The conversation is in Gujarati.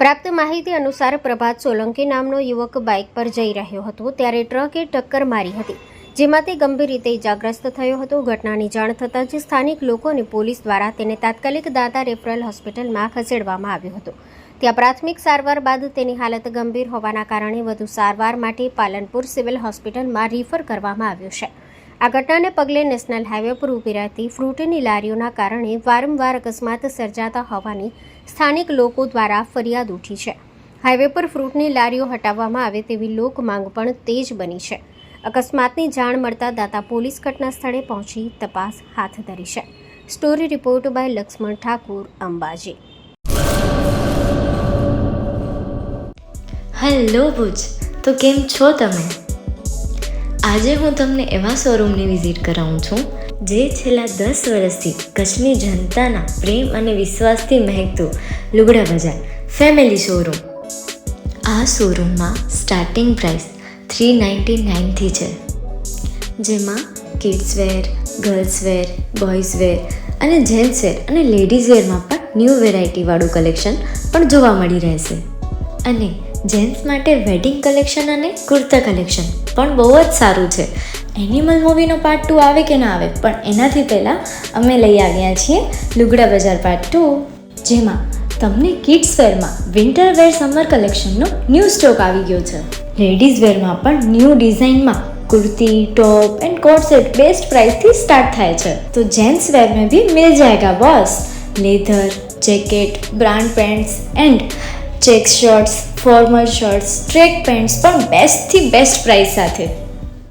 પ્રાપ્ત માહિતી અનુસાર પ્રભાત સોલંકી નામનો યુવક બાઇક પર જઈ રહ્યો હતો ત્યારે ટ્રકે ટક્કર મારી હતી, જેમાંથી ગંભીર રીતે ઇજાગ્રસ્ત થયો હતો. ઘટનાની જાણ થતાં જ સ્થાનિક લોકો અને પોલીસ દ્વારા તેને તાત્કાલિક દાતા રેફરલ હોસ્પિટલમાં ખસેડવામાં આવ્યો હતો. ત્યાં પ્રાથમિક સારવાર બાદ તેની હાલત ગંભીર હોવાના કારણે વધુ સારવાર માટે પાલનપુર સિવિલ હોસ્પિટલમાં રિફર કરવામાં આવ્યો છે. આ ઘટનાને પગલે નેશનલ હાઈવે પર ઊભી રહેતી ફ્રૂટની લારીઓના કારણે વારંવાર અકસ્માત સર્જાતા હોવાની સ્થાનિક લોકો દ્વારા ફરિયાદ ઉઠી છે. હાઈવે પર ફ્રૂટની લારીઓ હટાવવામાં આવે તેવી લોક માંગ પણ તેજ બની છે. અકસ્માતની જાણ મળતા દાતા પોલીસ ઘટના સ્થળે પહોંચી તપાસ હાથ ધરી છે. Story report by Laxman Thakur, Ambaji. Hello Bhuj, તો કેમ છો તમે? આજે હું તમને એવા શોરૂમની વિઝિટ કરાવું છું જે છેલ્લા 10 વર્ષથી કચ્છની જનતાના પ્રેમ અને વિશ્વાસથી મહેકતું લુગડા બજાર ફેમિલી શોરૂમ. આ શોરૂમમાં સ્ટાર્ટિંગ પ્રાઇસ 399થી છે, જેમાં kids wear, girls wear, boys wear અને જેન્ટ્સ વેર અને લેડીઝ વેરમાં પણ ન્યૂ વેરાયટીવાળું કલેક્શન પણ જોવા મળી રહેશે. અને જેન્ટ્સ માટે વેડિંગ કલેક્શન અને કુર્તા કલેક્શન પણ બહુ જ સારું છે. એનિમલ મૂવીનો પાર્ટ 2 આવે કે ના આવે, પણ એનાથી પહેલાં અમે લઈ આવ્યા છીએ લુગડા બજાર પાર્ટ 2, જેમાં તમને કિડ્સ વેરમાં વિન્ટર વેર સમર કલેક્શનનો ન્યૂ સ્ટોક આવી ગયો છે. લેડીઝ વેરમાં પણ ન્યૂ ડિઝાઇનમાં kurti, top and coat set best price थी स्टार्ट થાય છે. तो जेंट्स वेयर में भी मिल जाएगा boss. Leather, jacket, brand pants and check shirts, formal shirts, track pants પણ બેસ્ટથી બેસ્ટ પ્રાઇસ સાથે.